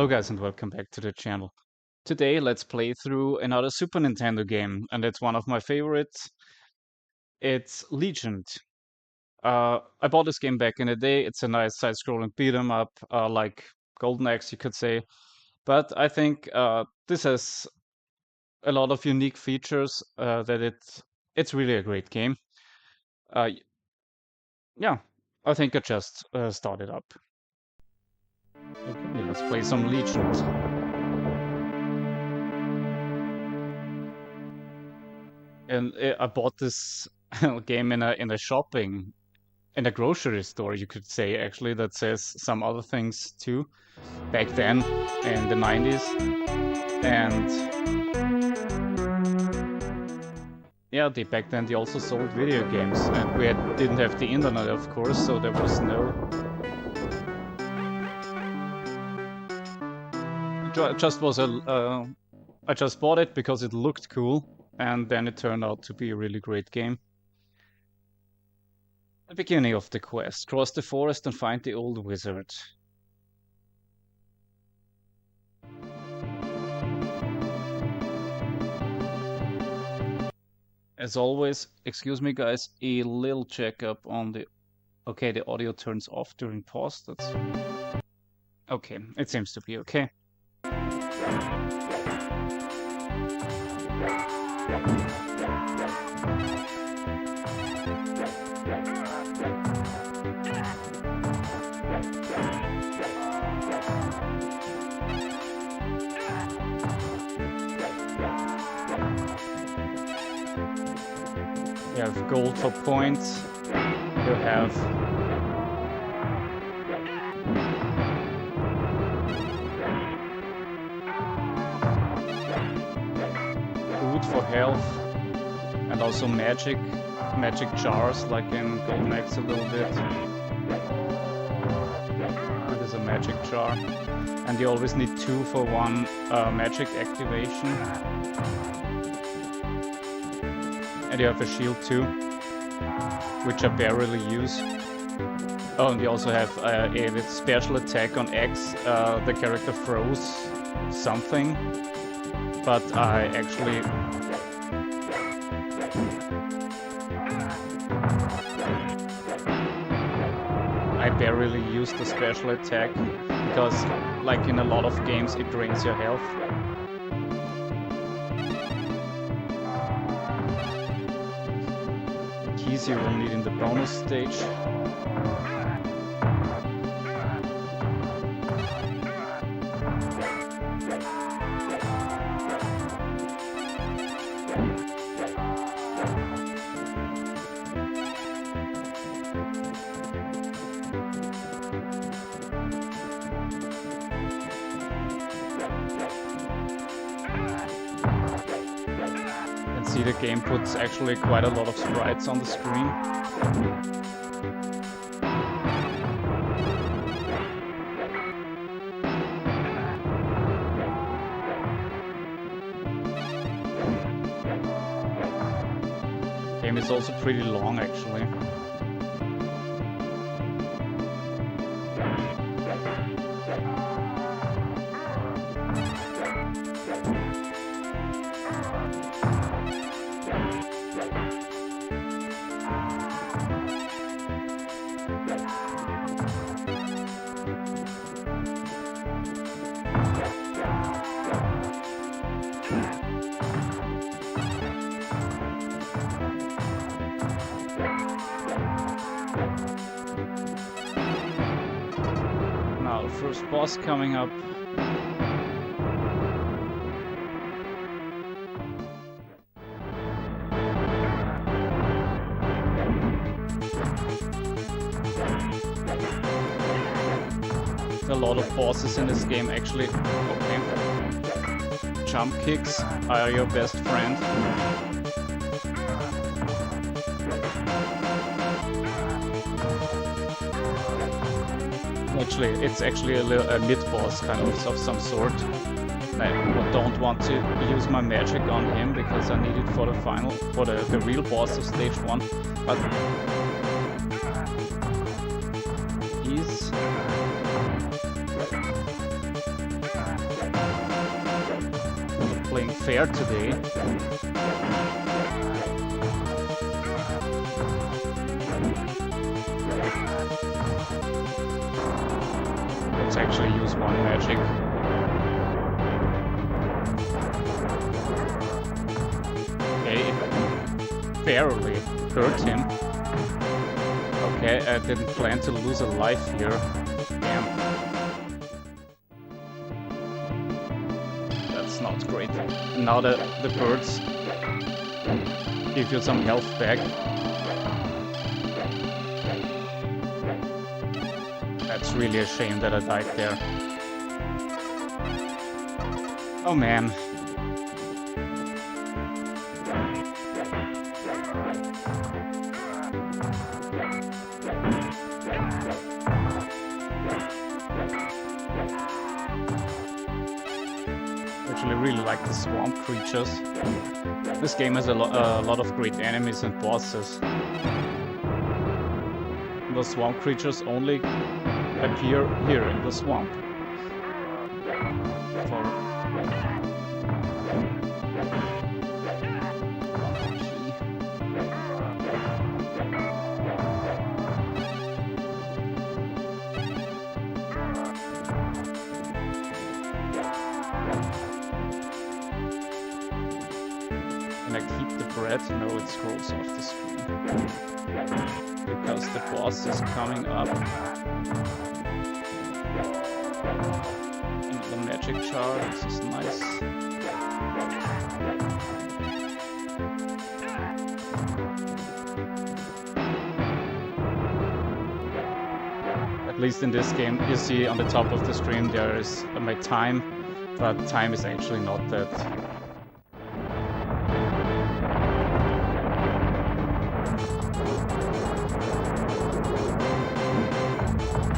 Hello guys and welcome back to the channel. Today let's play through another Super Nintendo game, and it's one of my favorites. It's Legend. I bought this game back in the day. It's a nice side-scrolling beat 'em up, like Golden Axe you could say. But I think this has a lot of unique features that it's really a great game. Yeah, I think I just start it up. Okay, let's play some Legend. And I bought this game in a grocery store, you could say, actually, that says some other things too, back then in the 90s. And yeah, back then they also sold video games, and we didn't have the internet, of course, so there was no. I just bought it because it looked cool, and then it turned out to be a really great game. The beginning of the quest. Cross the forest and find the old wizard. As always, excuse me guys, a little checkup on the... Okay, the audio turns off during pause, that's... Okay, it seems to be okay. You have gold for points, you have food for health, and also magic jars, like in Golden Axe a little bit. It is a magic jar, and you always need 2 for 1 magic activation. And you have a shield too, which I barely use. Oh, and you also have a special attack on X. The character throws something, but I barely use the special attack, because like in a lot of games it drains your health. Keys you will need in the bonus stage. See, the game puts actually quite a lot of sprites on the screen. The game is also pretty long, actually. Now, first boss coming up. A lot of bosses in this game actually. Okay. Jump kicks are your best friend. Actually, it's actually a mid-boss kind of some sort. I don't want to use my magic on him because I need it for the final, for the real boss of stage 1. But he's fair today. Let's actually use one magic. Okay, it barely hurt him. Okay, I didn't plan to lose a life here. Damn. That's not great. Now the birds give you some health back. That's really a shame that I died there. Oh man. Actually really like the swamp creatures. This game has a lot of great enemies and bosses. The swamp creatures only appear here in the swamp. Can I keep the bread? No, it scrolls off the screen. Because the boss is coming up. Another magic jar, this is nice. At least in this game, you see on the top of the screen there is my time, but time is actually not that.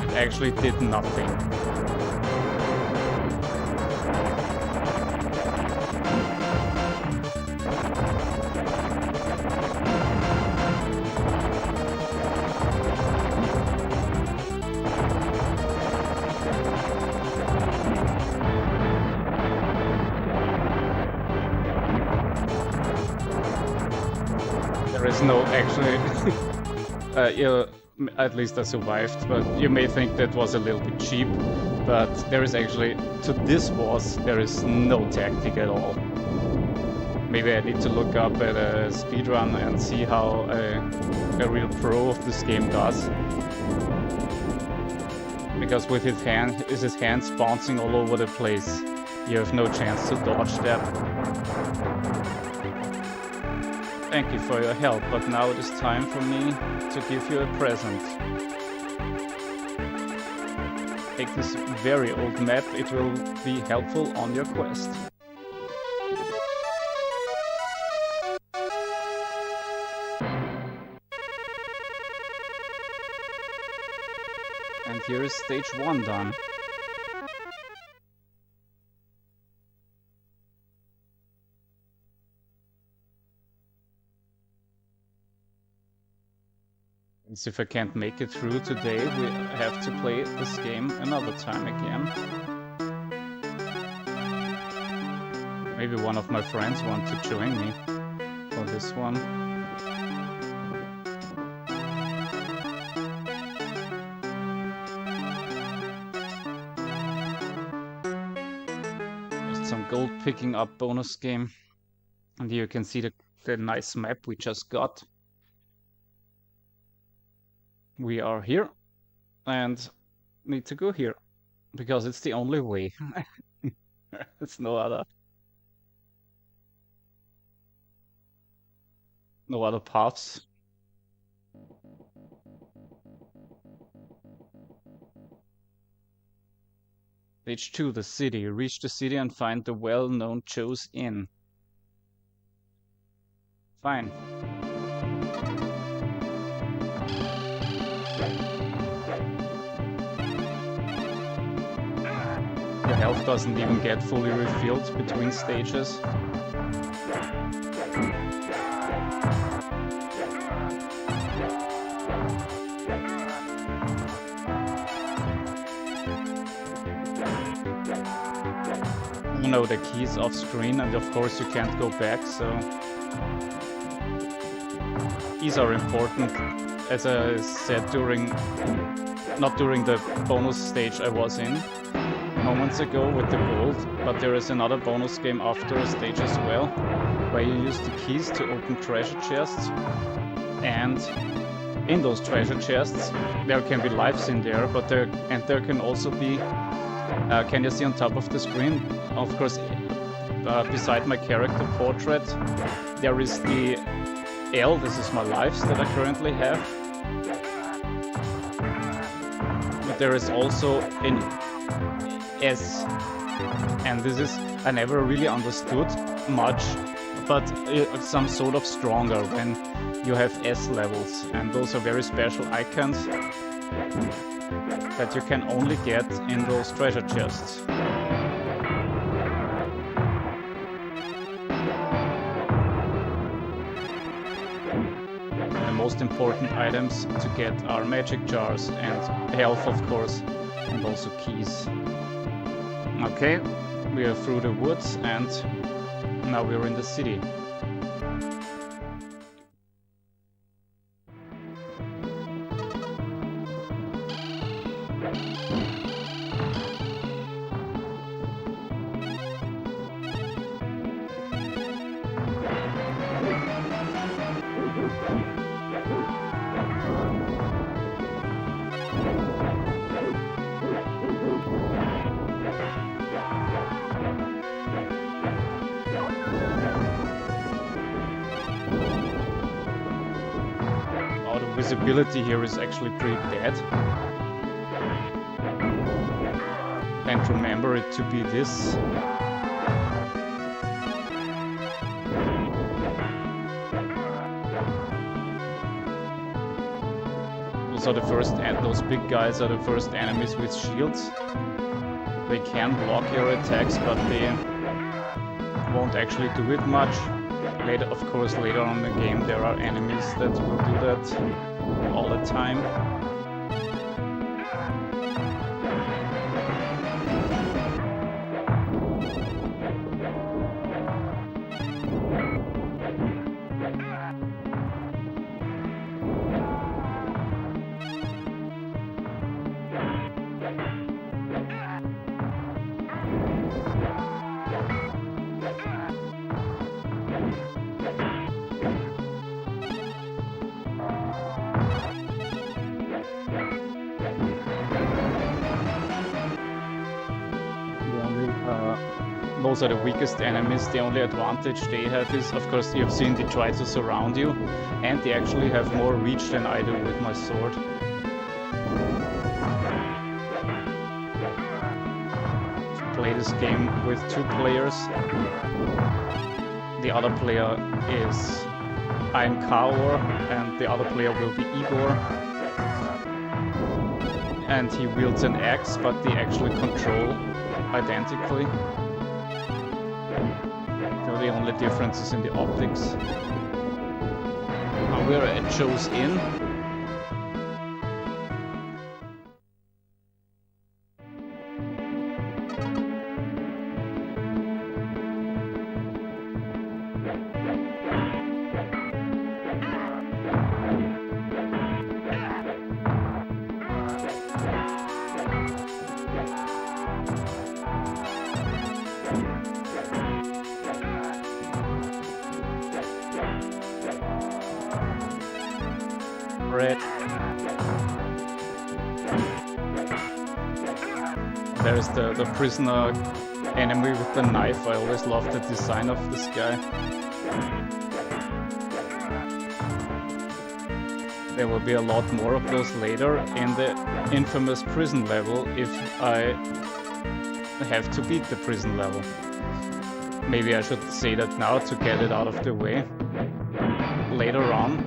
It actually did nothing. There is no actually at least I survived, but you may think that was a little bit cheap, but there is actually, to this boss, there is no tactic at all. Maybe I need to look up at a speedrun and see how a real pro of this game does. Because with his hands bouncing all over the place, you have no chance to dodge that. Thank you for your help, but now it is time for me to give you a present. Take this very old map, it will be helpful on your quest. And here is stage 1 done. So if I can't make it through today, we have to play this game another time again. Maybe one of my friends want to join me for this one. Just some gold picking up bonus game. And here you can see the nice map we just got. We are here and need to go here because it's the only way. It's no other paths. Stage 2, the city. Reach the city and find the well-known Joe's Inn. Fine. The health doesn't even get fully refilled between stages. never know the keys off screen, and of course you can't go back, so keys are important, as I said not during the bonus stage I was in moments ago with the gold, but there is another bonus game after a stage as well, where you use the keys to open treasure chests, and in those treasure chests there can be lives in there, but there can also be, can you see on top of the screen, of course, beside my character portrait, there is the L, this is my lives that I currently have. But there is also an S, and this is, I never really understood much, but it's some sort of stronger when you have S levels, and those are very special icons that you can only get in those treasure chests. The most important items to get are magic jars and health, of course, and also keys. Okay, we are through the woods and now we're in the city. Visibility here is actually pretty bad. And remember it to be this. Those are the first, and those big guys are the first enemies with shields. They can block your attacks, but they won't actually do it much. Later, of course, later on in the game there are enemies that will do that all the time. Those are the weakest enemies. The only advantage they have is, of course, you've seen they try to surround you, and they actually have more reach than I do with my sword. Play this game with 2 players. The other player is I'm Kaor, and the other player will be Igor. And he wields an axe, but they actually control identically. The only difference is in the optics. Now we're at Joe's Inn. There's the prisoner enemy with the knife. I always loved the design of this guy. There will be a lot more of those later in the infamous prison level if I have to beat the prison level. Maybe I should say that now to get it out of the way. Later on,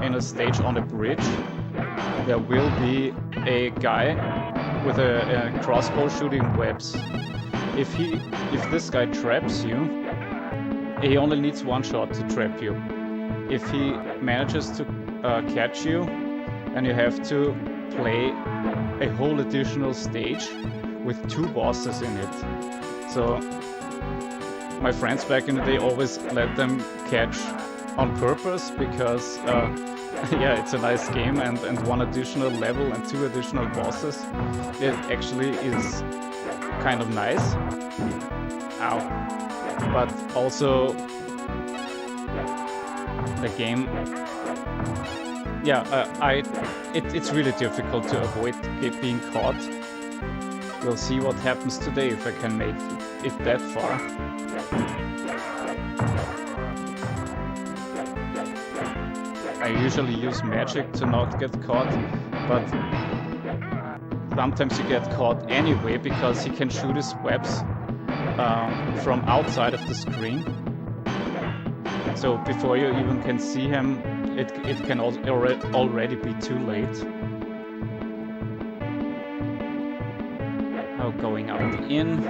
in a stage on a bridge, there will be a guy with a crossbow shooting webs. If this guy traps you, he only needs 1 shot to trap you. If he manages to catch you, then you have to play a whole additional stage with 2 bosses in it. So my friends back in the day always let them catch on purpose because yeah, it's a nice game, and one additional level and 2 additional bosses, it actually is kind of nice. Ow. But also the game, yeah, it's really difficult to avoid being caught. We'll see what happens today if I can make it that far. I usually use magic to not get caught, but sometimes you get caught anyway because he can shoot his webs from outside of the screen. So before you even can see him, it can already be too late. Oh, going out the inn.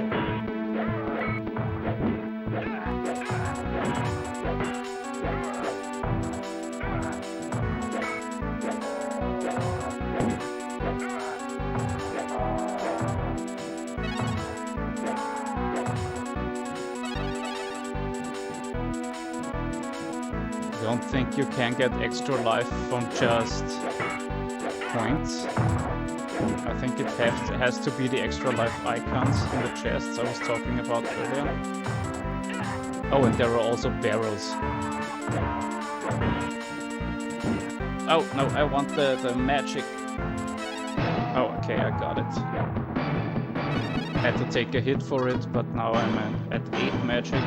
I don't think you can get extra life from just points. I think it has to be the extra life icons in the chests I was talking about earlier. Oh, and there are also barrels. Oh, no, I want the magic. Oh, okay, I got it. Had to take a hit for it, but now I'm at 8 magic.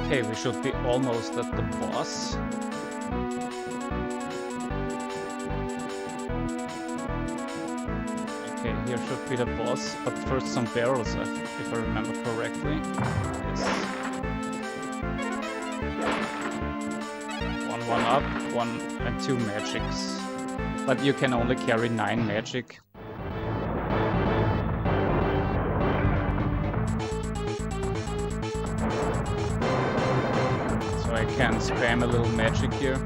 Okay, we should be almost at the boss. Okay, here should be the boss, but first some barrels, if I remember correctly. Yes. One up, 1 and 2 magics. But you can only carry 9 magic. I can spam a little magic here.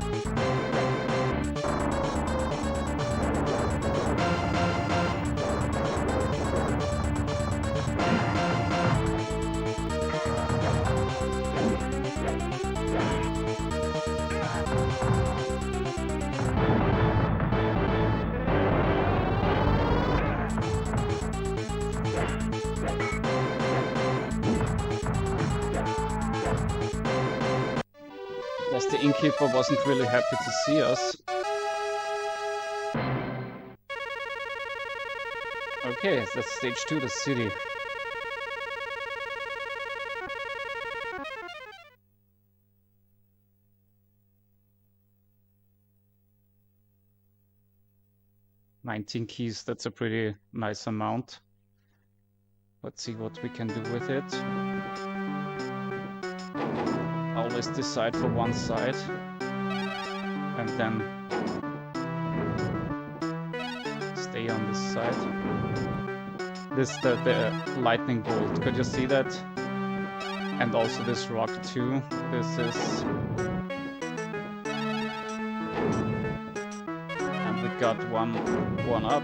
The innkeeper wasn't really happy to see us. Okay, that's stage 2, the city. $19 keys, that's a pretty nice amount. Let's see what we can do with it. Always decide for one side and then stay on this side. This the lightning bolt, could you see that? And also this rock too. This is, and we got one up.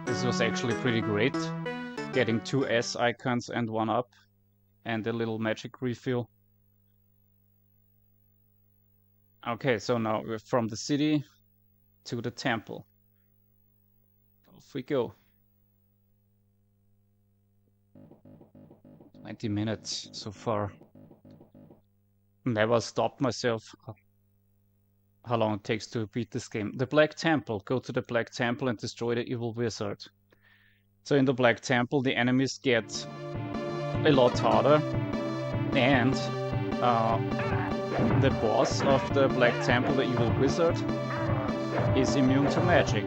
This was actually pretty great, getting 2 S icons and 1 up, and a little magic refill. Okay, so now we're from the city to the temple. Off we go. 90 minutes so far. Never stopped myself how long it takes to beat this game. The Black Temple. Go to the Black Temple and destroy the evil wizard. So in the Black Temple, the enemies get a lot harder, and the boss of the Black Temple, the Evil Wizard, is immune to magic.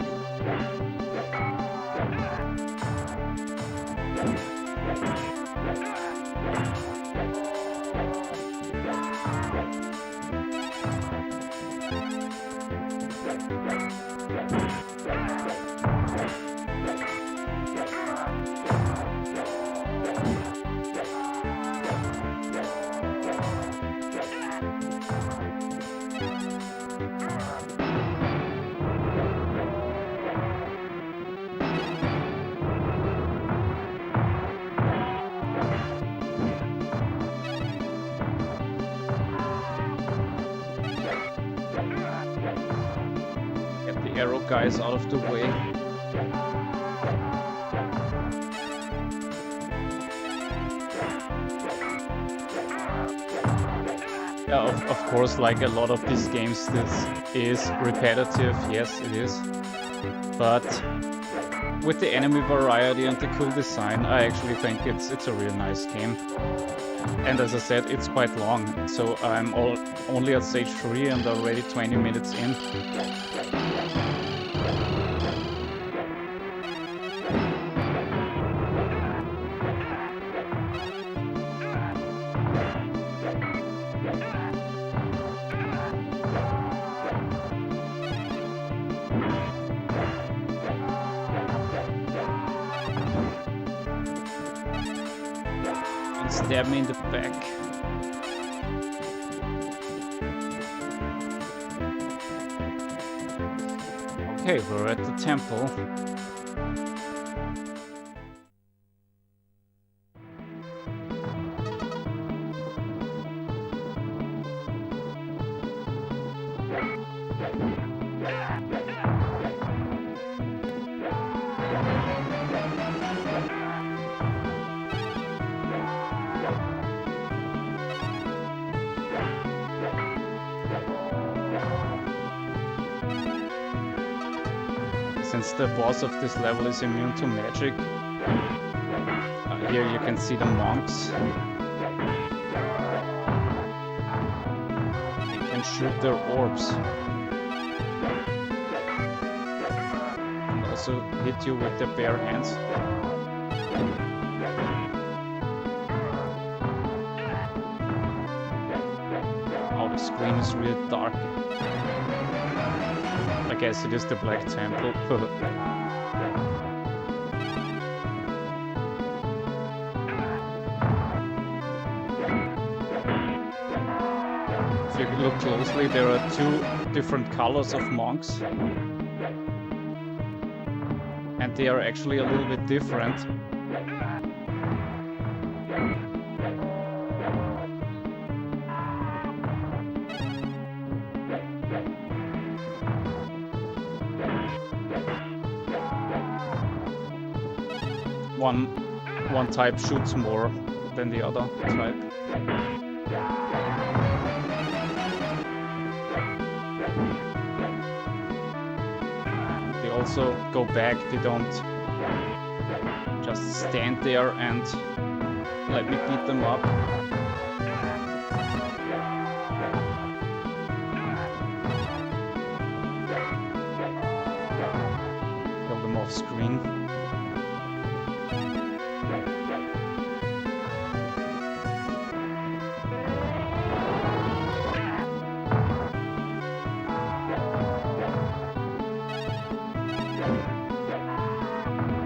Get the arrow guys out of the way. Yeah, of course, like a lot of these games, this is repetitive. Yes, it is. But with the enemy variety and the cool design, I actually think it's a real nice game. And as I said, it's quite long, so I'm only at stage 3 and already 20 minutes in. Stab me in the back. Okay, we're at the temple. Since the boss of this level is immune to magic, here you can see the monks. They can shoot their orbs. And also hit you with their bare hands. Oh, the screen is really dark. I guess it is the Black Temple. If you look closely, there are 2 different colors of monks. And they are actually a little bit different. One type shoots more than the other type. They also go back, they don't just stand there and let me beat them up. Kill them off screen.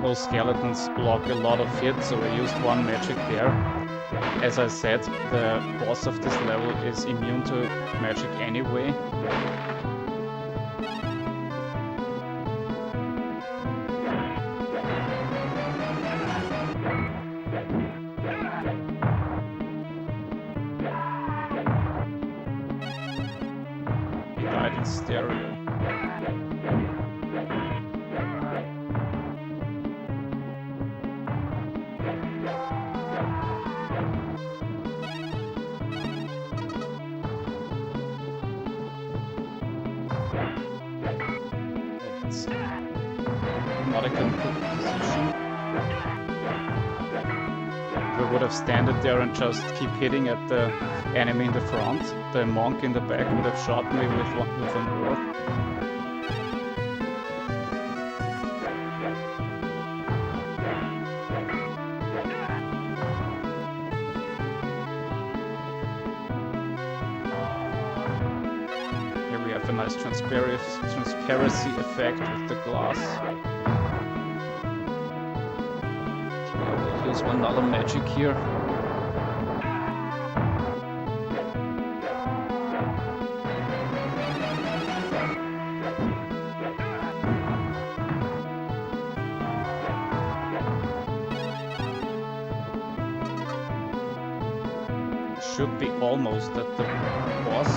Those skeletons block a lot of hits, so I used 1 magic there. As I said, the boss of this level is immune to magic anyway. He died in stereo. Not a good position. we would have standed there and just keep hitting at the enemy in the front, the monk in the back would have shot me with an orb. Here we have a nice transparency effect with the glass. So I will use another magic here. Should be almost at the boss.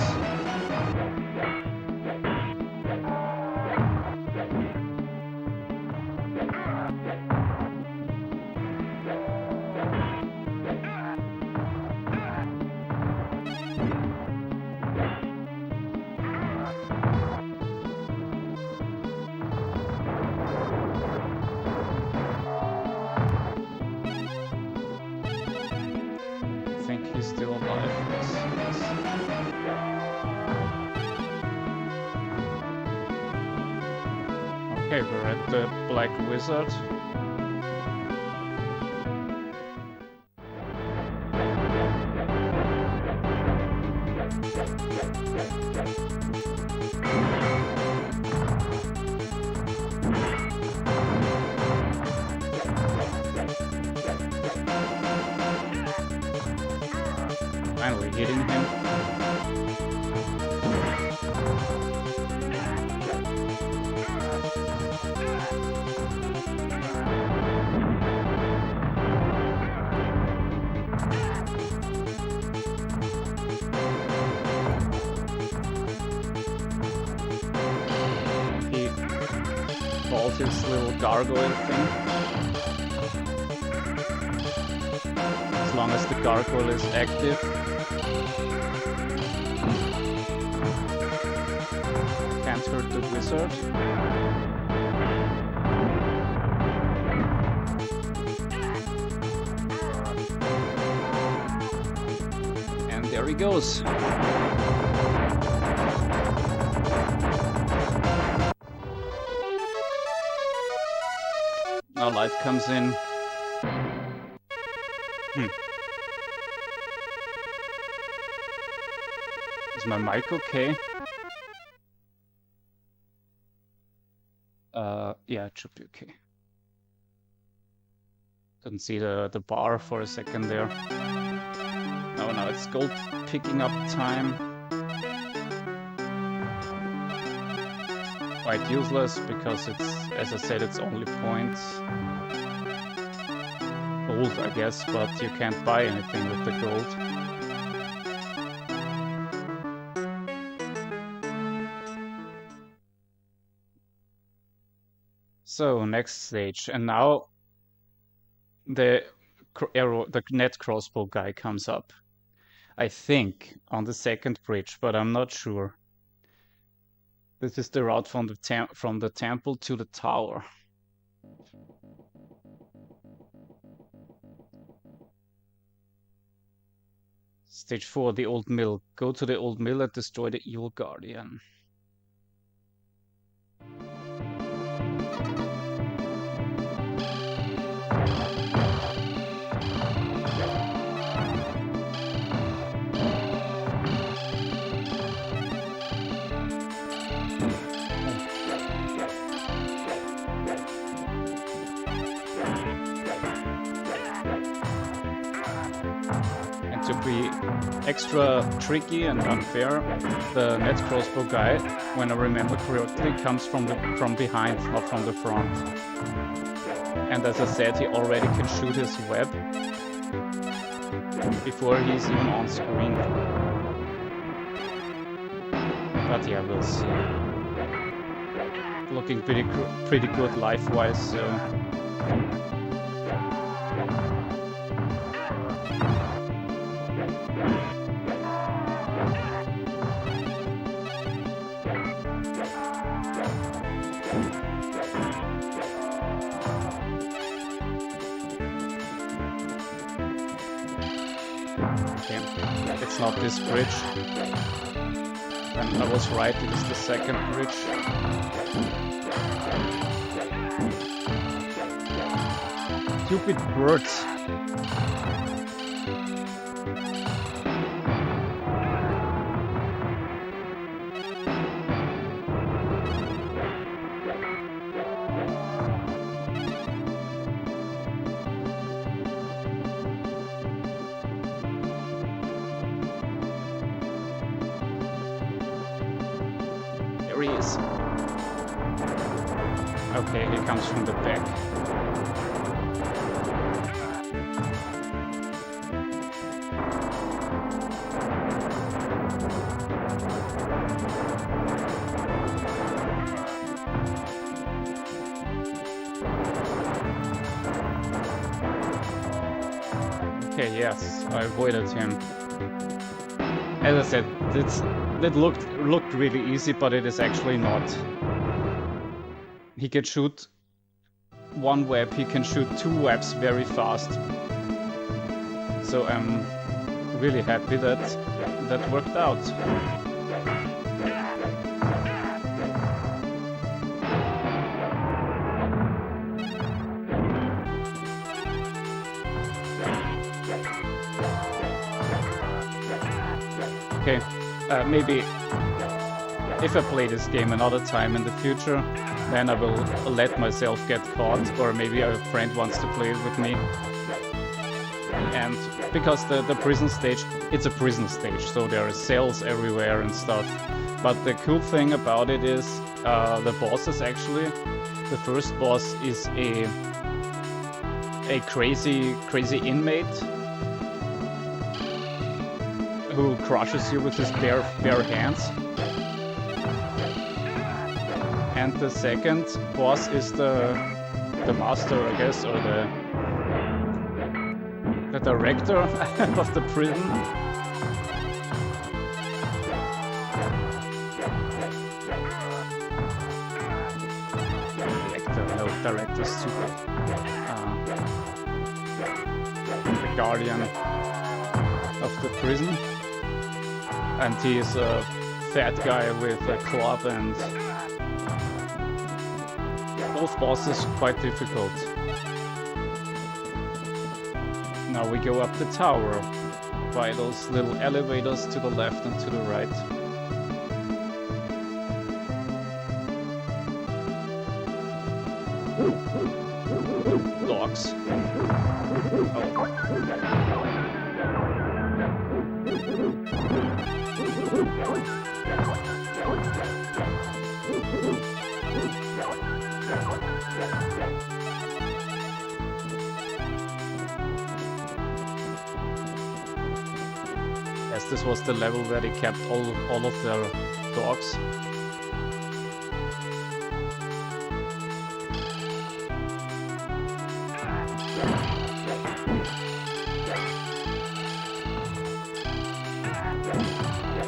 I think he's still alive. Yes. Okay, we're at the Black Wizard. Finally hitting him. He called his little gargoyle thing. As long as the gargoyle is active, can't hurt the wizard. And there he goes. Now light comes in. Is my mic okay? Yeah, it should be okay. Couldn't see the bar for a second there. Oh, now it's gold picking up time. Quite useless because it's, as I said, it's only points. Gold, I guess, but you can't buy anything with the gold. So, next stage, and now the net crossbow guy comes up. I think on the second bridge, but I'm not sure. This is the route from the temple to the tower. Stage 4, the old mill. Go to the old mill and destroy the evil guardian. To be extra tricky and unfair, the net crossbow guy, when I remember correctly, comes from behind, not from the front. And as I said, he already can shoot his web before he's even on screen. But yeah, we'll see. Looking pretty good life-wise, so... not this bridge. And I was right, it is the second bridge. Stupid birds. There he is. Okay, he comes from the back. Okay, yes, I avoided him. As I said, that looked really easy, but it is actually not. He can shoot one web, he can shoot 2 webs very fast. So I'm really happy that that worked out. Okay, maybe if I play this game another time in the future, then I will let myself get caught, or maybe a friend wants to play it with me. And because the prison stage, it's a prison stage, so there are cells everywhere and stuff. But the cool thing about it is the bosses actually. The first boss is a crazy inmate who crushes you with his bare hands. And the second boss is the master, I guess, or the director of the prison. Director, stupid. The guardian of the prison. And he is a fat guy with a club, and both bosses quite difficult. Now we go up the tower by those little elevators to the left and to the right. Dogs. Yes, this was the level where they kept all of their dogs.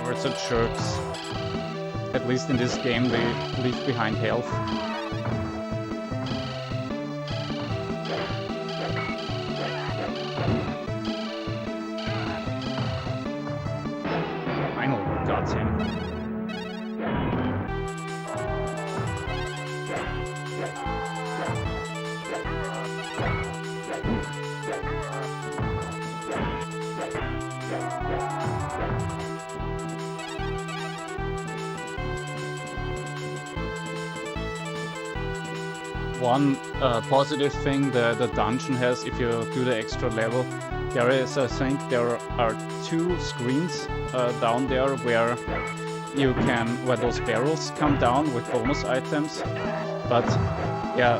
Birds are jerks. At least in this game they leave behind health. Finally got him. One positive thing the dungeon has, if you do the extra level, there is, I think, there are 2 screens down there where you can, where those barrels come down with bonus items. But yeah,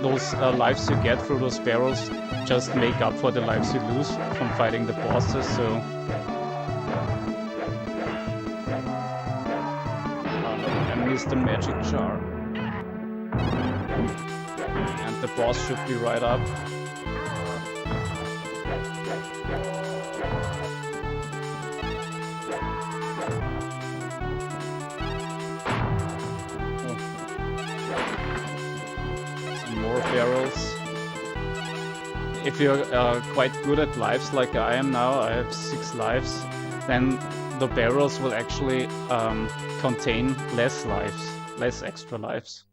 those lives you get through those barrels just make up for the lives you lose from fighting the bosses. So I missed the magic jar. And the boss should be right up. Oh. Some more barrels. If you're quite good at lives like I am now, I have 6 lives, then the barrels will actually contain less lives, less extra lives.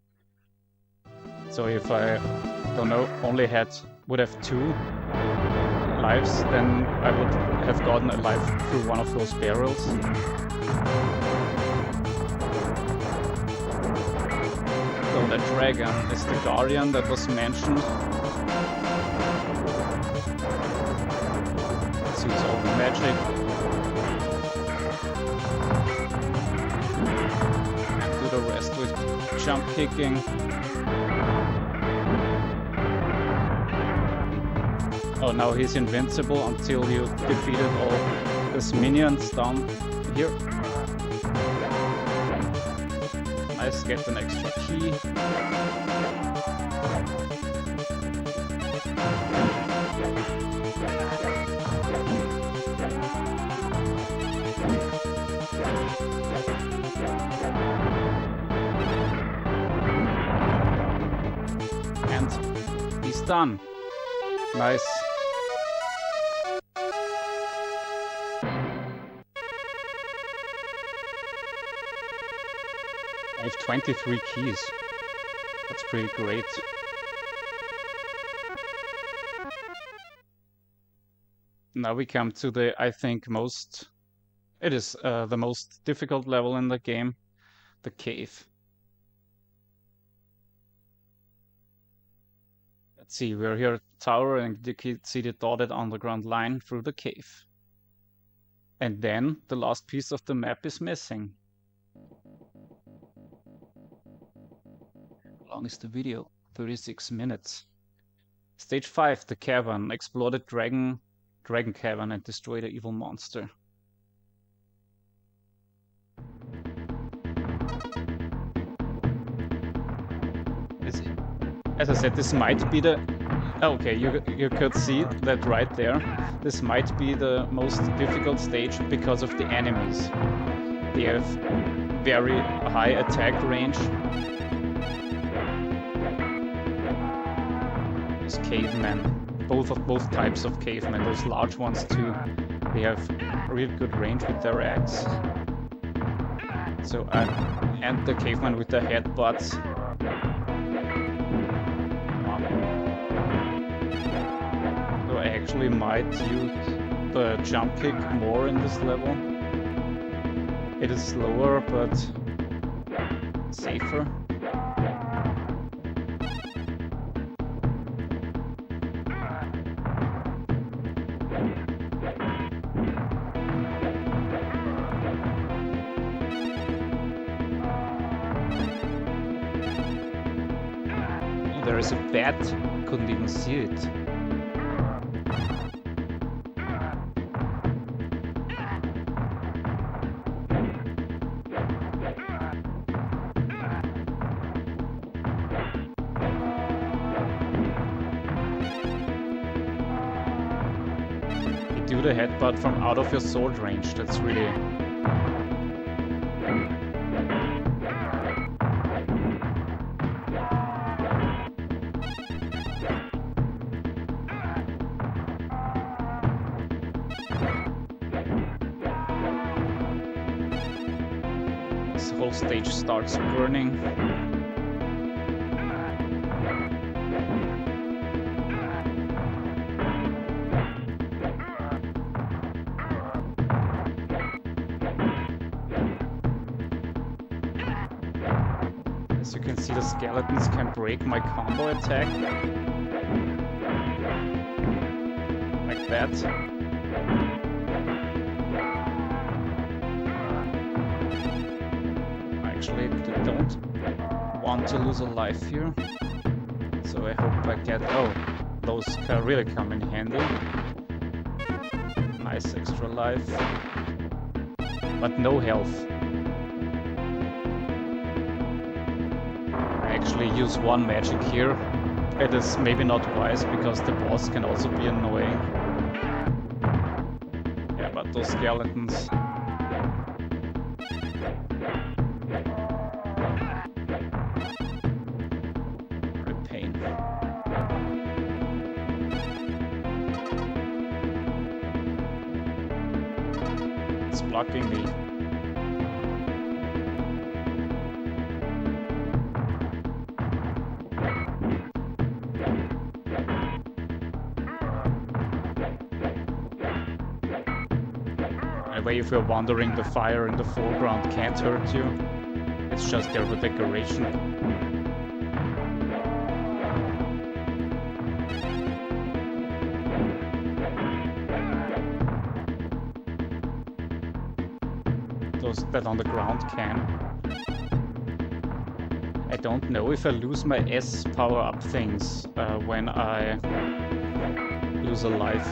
So if I, don't know, only would have 2 lives, then I would have gotten a life through one of those barrels. So the dragon is the guardian that was mentioned. Let's use all the magic. And do the rest with jump kicking. Oh, now he's invincible until you defeated all his minions down here. Nice, get an extra key. And he's done. Nice. I have 23 keys. That's pretty great. Now we come to the, I think, it is the most difficult level in the game, the cave. Let's see, we're here at the tower and you can see the dotted underground line through the cave. And then the last piece of the map is missing. How long is the video? 36 minutes. Stage 5, the cavern. Explore the dragon cavern and destroy the evil monster. As I said, this might be the... Okay, you could see that right there. This might be the most difficult stage because of the enemies. They have very high attack range. Those cavemen, both types of cavemen, those large ones too, they have really good range with their axe. So and the caveman with the headbutts. So I actually might use the jump kick more in this level. It is slower but safer. There is a bat, couldn't even see it. You do the headbutt from out of your sword range, that's really... This whole stage starts burning. As you can see, the skeletons can break my combo attack. Like that. Actually, I don't want to lose a life here, so I hope I get... Oh, those can really come in handy. Nice extra life, but no health. I actually use one magic here. It is maybe not wise because the boss can also be annoying. Yeah, but those skeletons... blocking me. Anyway, if you're wondering, the fire in the foreground can't hurt you. It's just there for decoration. That on the ground can. I don't know if I lose my S power-up things when I lose a life.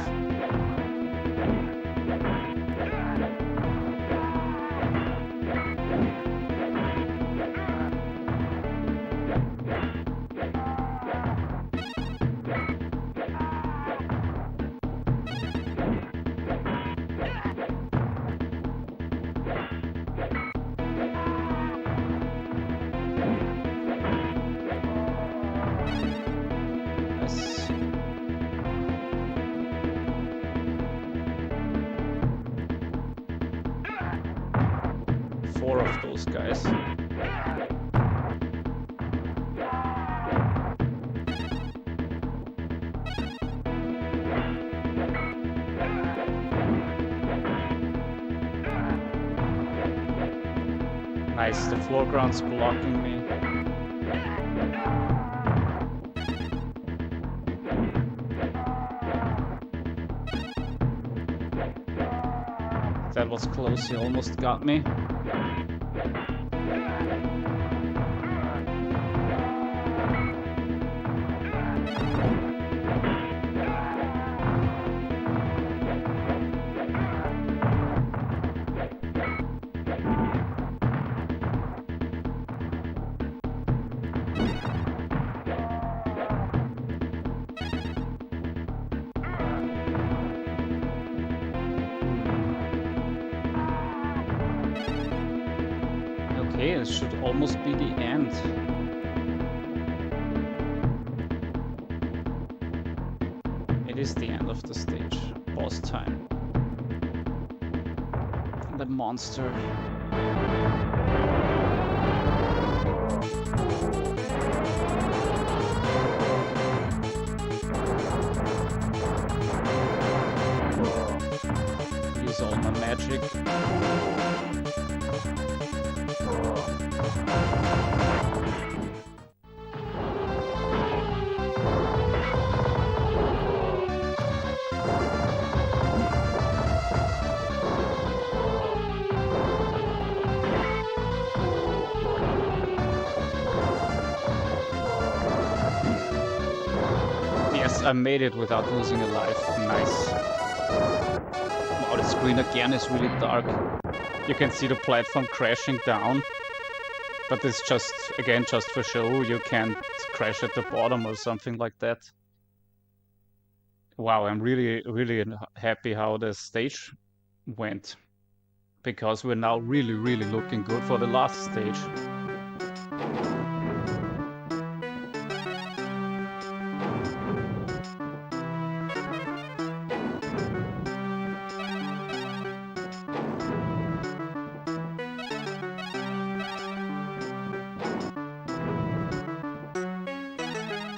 Four of those guys. Nice, the foreground's blocking me. That was close, he almost got me. Okay, it should almost be the end. It is the end of the stage. Boss time. The monster. Use all my magic. Yes, I made it without losing a life. Nice. Oh, the screen again is really dark. You can see the platform crashing down. But it's just, again, just for show. You can't crash at the bottom or something like that. Wow, I'm really, really happy how the stage went. Because we're now really, really looking good for the last stage.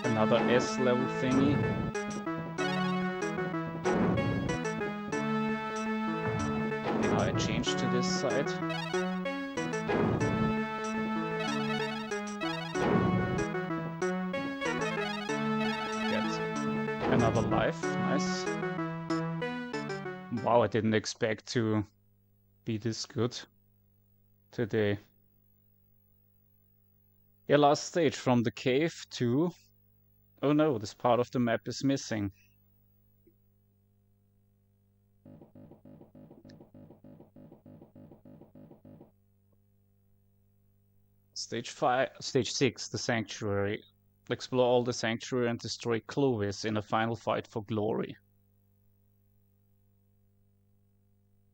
Another S level thingy. Now I change to this side. Get another life, nice. Wow, I didn't expect to be this good today. Yeah, last stage from the cave to... Oh no, this part of the map is missing. Stage 6, the Sanctuary. Explore all the Sanctuary and destroy Clovis in a final fight for glory.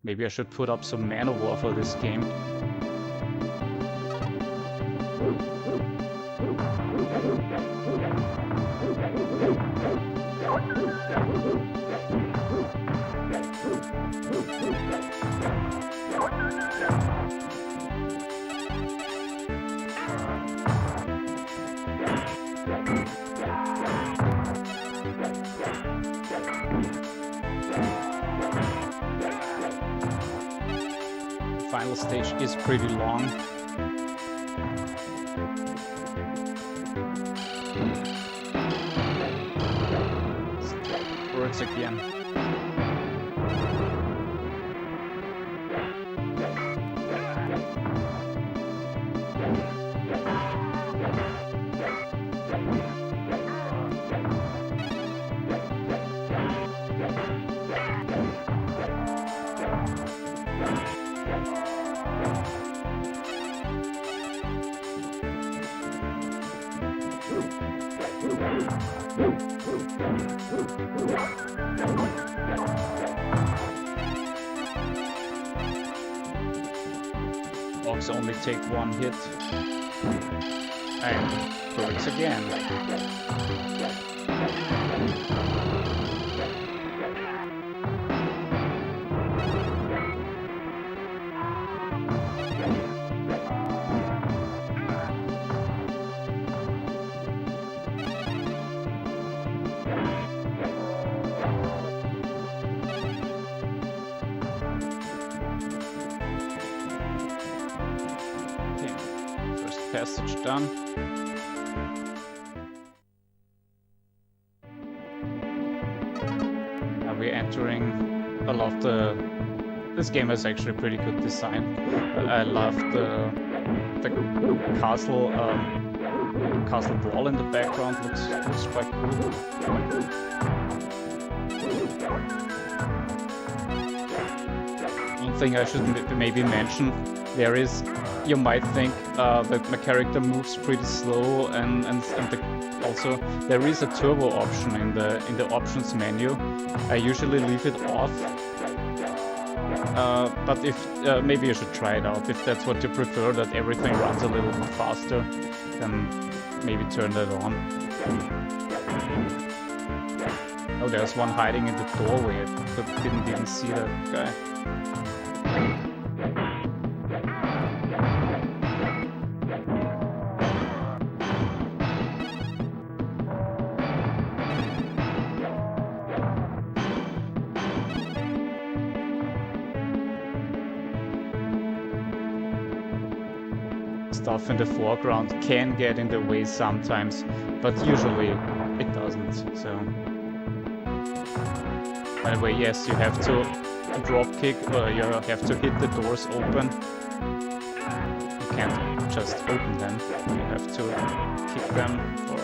Maybe I should put up some Manowar for this game. final stage is pretty long. Works again. Blocks only take one hit. And works again. Passage done. Now we're entering a lot. This game has actually pretty good design. I love the castle castle wall in the background. Looks quite cool. One thing I should maybe mention, you might think that my character moves pretty slow, and also there is a turbo option in the options menu. I usually leave it off, but if maybe you should try it out. If that's what you prefer, that everything runs a little bit faster, then maybe turn that on. Oh, there's one hiding in the doorway. I didn't even see that guy. Stuff in the foreground can get in the way sometimes, but usually it doesn't. So, by the way, yes, you have to drop kick, or you have to hit the doors open. You can't just open them. You have to kick them or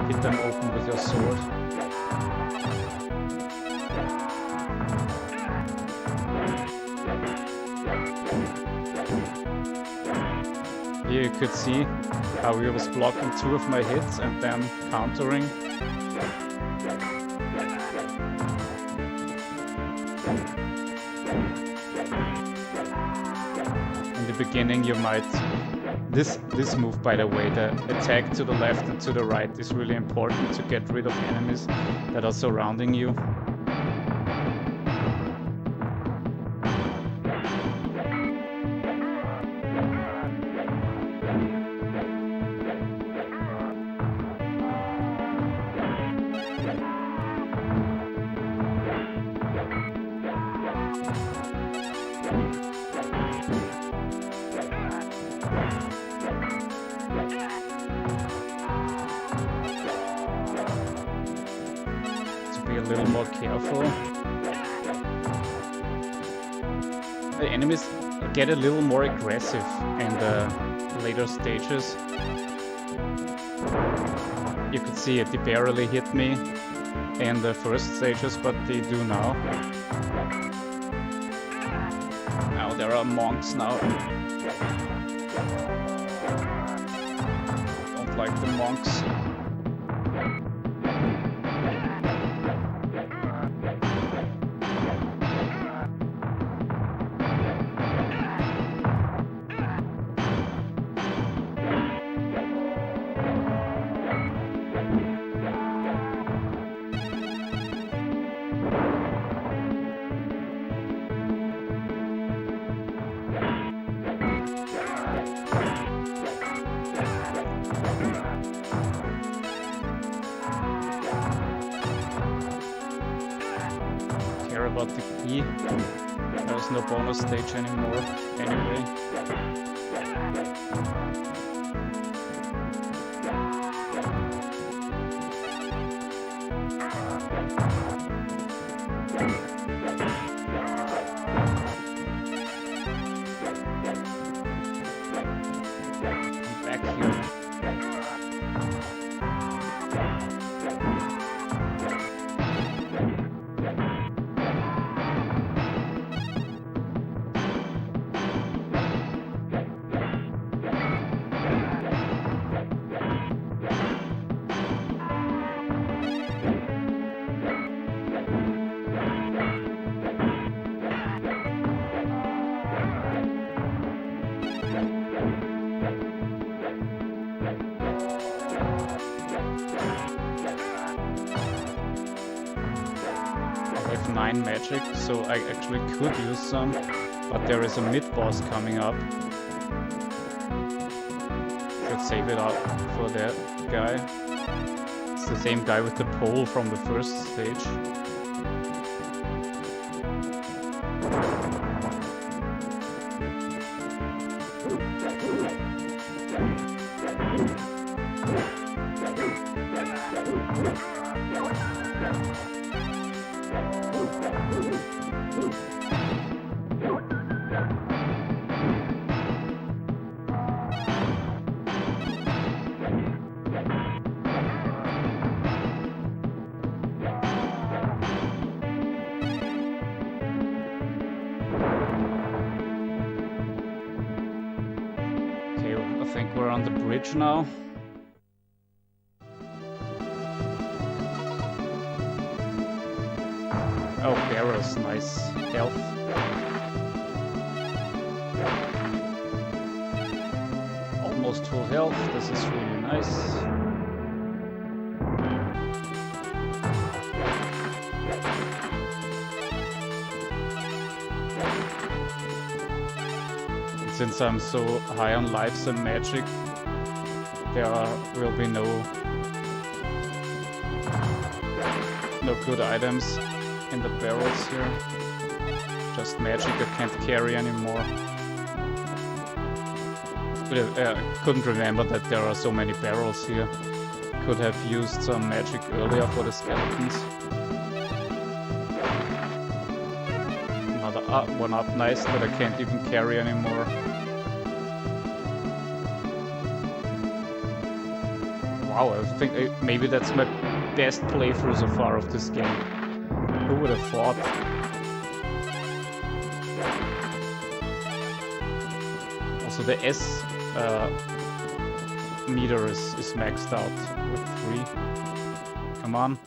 hit them open with your sword. Here you could see how he was blocking 2 of my hits and then countering. In the beginning you might... This move, by the way, the attack to the left and to the right, is really important to get rid of enemies that are surrounding you. Be a little more careful. The enemies get a little more aggressive in the later stages. You could see it, they barely hit me in the first stages, but they do now. Now there are monks now. Don't like the monks. About the key. There's no bonus stage anymore, anyway. I'm back here. I have 9 magic, so I actually could use some, but there is a mid-boss coming up. Should save it up for that guy. It's the same guy with the pole from the first stage. Okay, I think we're on the bridge now. Oh, barrels, nice health. Almost full health, this is really nice. And since I'm so high on lives and magic, there will be no good items in the barrels here. Just magic I can't carry anymore. But I couldn't remember that there are so many barrels here. Could have used some magic earlier for the skeletons. Another one up, nice, that I can't even carry anymore. Wow, I think maybe that's my best playthrough so far of this game. Who would have thought? Also the S meter is maxed out with 3. Come on.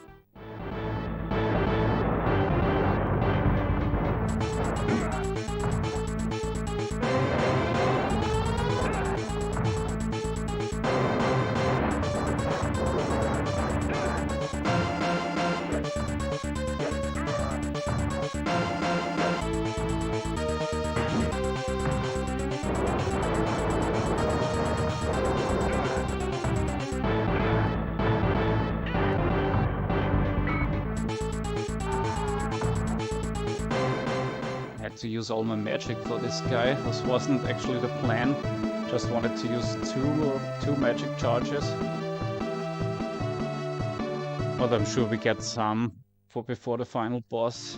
To use all my magic for this guy. This wasn't actually the plan. Just wanted to use two magic charges. But I'm sure we get some for before the final boss.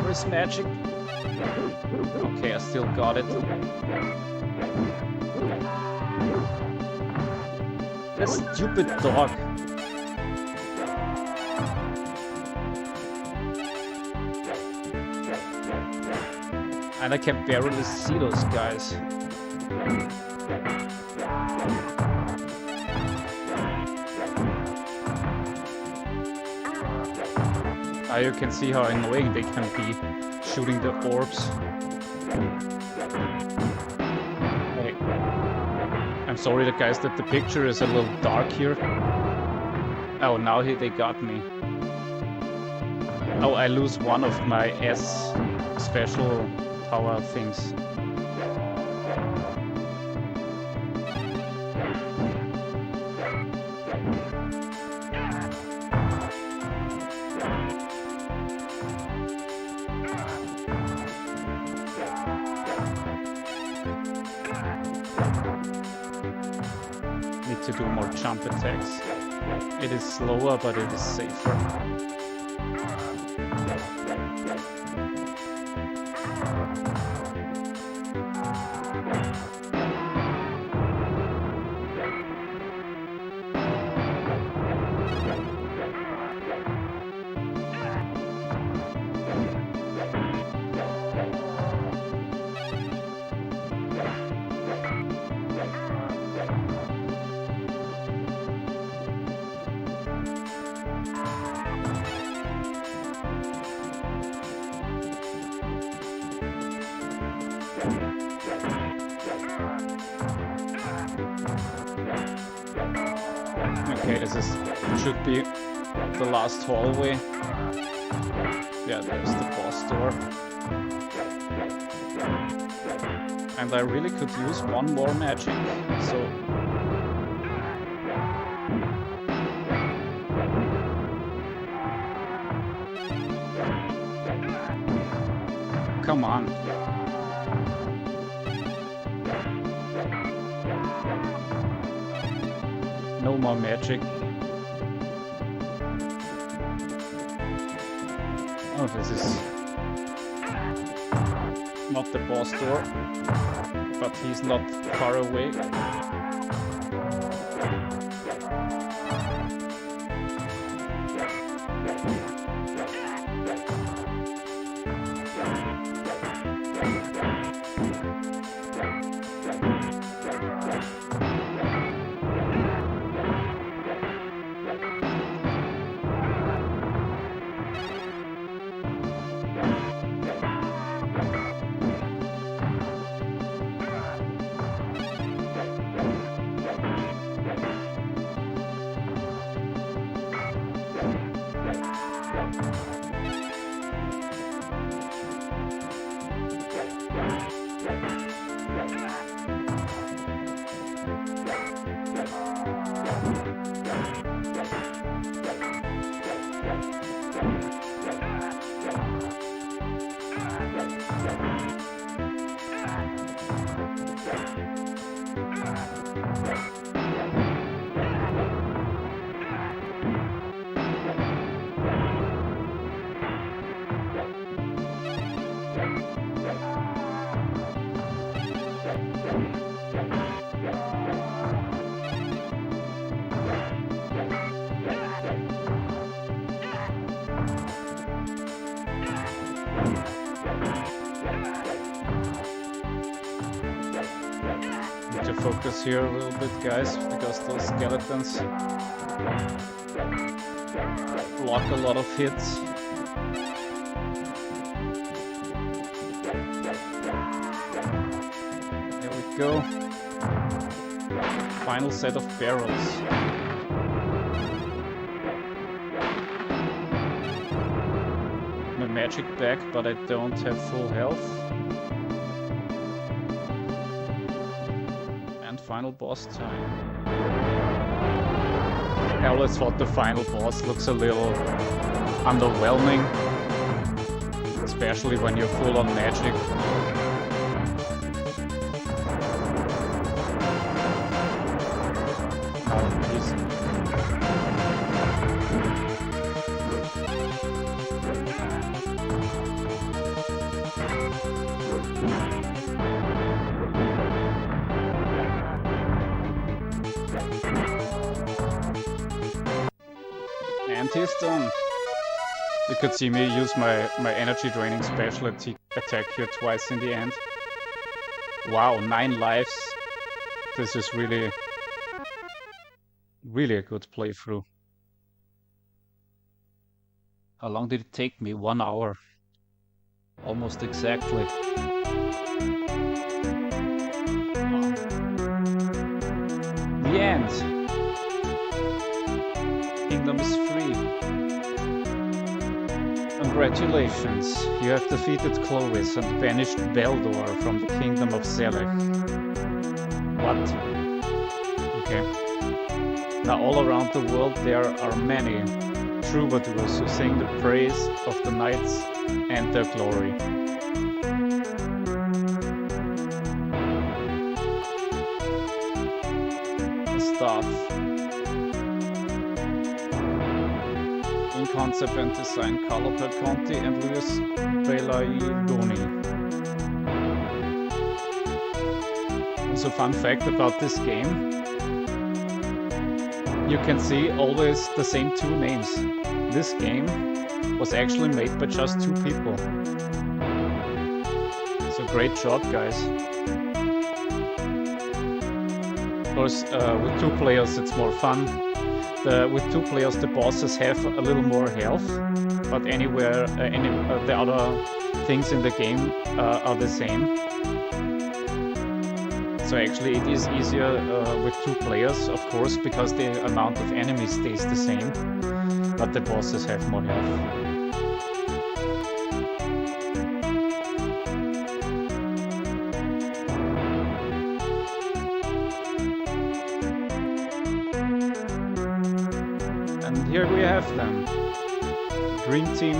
Where's magic? Okay, I still got it. That stupid dog. And I can barely see those guys. You can see how annoying they can be shooting the orbs. Hey, I'm sorry guys that the picture is a little dark here. Oh, now they got me. Oh, I lose one of my S special power things. Need to do more jump attacks. It is slower, but it is safer. Okay, should be the last hallway. Yeah, there's the boss door. And I really could use one more magic, so... Come on. No more magic. Oh, this is not the boss door, but he's not far away. Focus here a little bit, guys, because those skeletons block a lot of hits. There we go. Final set of barrels. My magic back, but I don't have full health. Final boss time. I always thought the final boss looks a little underwhelming, especially when you're full on magic. And he's done. You could see me use my energy draining special attack here twice in the end. Wow, 9 lives. This is really a good playthrough. How long did it take me? 1 hour. Almost exactly. The end. Kingdom is free. Congratulations, you have defeated Clovis and banished Beldor from the kingdom of Zelek. What? Okay. Now all around the world there are many troubadours who sing the praise of the knights and their glory. Staff. In concept and design Carlo Conti and Luis Belaidoni. Also, fun fact about this game, you can see always the same 2 names. This game was actually made by just 2 people. So great job, guys. Of course, with 2 players it's more fun. With 2 players the bosses have a little more health, but the other things in the game are the same. So actually it is easier with 2 players, of course, because the amount of enemies stays the same, but the bosses have more health. And here we have them. Dream team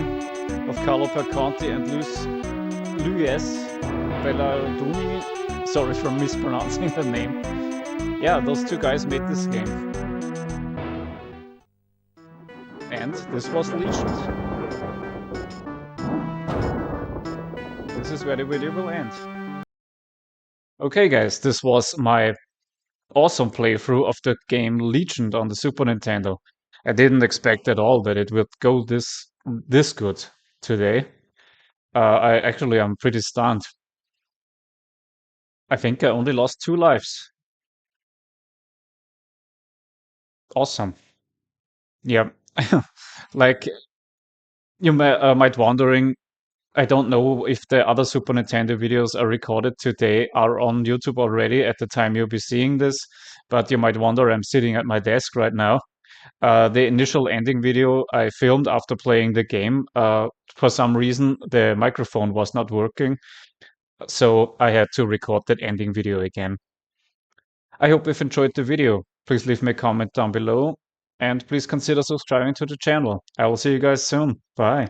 of Carlo Conti and Luis Belaidoni. Sorry for mispronouncing the name. Yeah, those 2 guys made this game. And this was Legion. This is where the video will end. Okay guys, this was my awesome playthrough of the game Legion on the Super Nintendo. I didn't expect at all that it would go this good today. I'm pretty stunned. I think I only lost 2 lives. Awesome. Yeah. Like, you might wondering, I don't know if the other Super Nintendo videos are recorded today are on YouTube already at the time you'll be seeing this, but you might wonder, I'm sitting at my desk right now. The initial ending video I filmed after playing the game, for some reason the microphone was not working, so I had to record that ending video again. I hope you've enjoyed the video. Please leave me a comment down below and please consider subscribing to the channel. I will see you guys soon. Bye.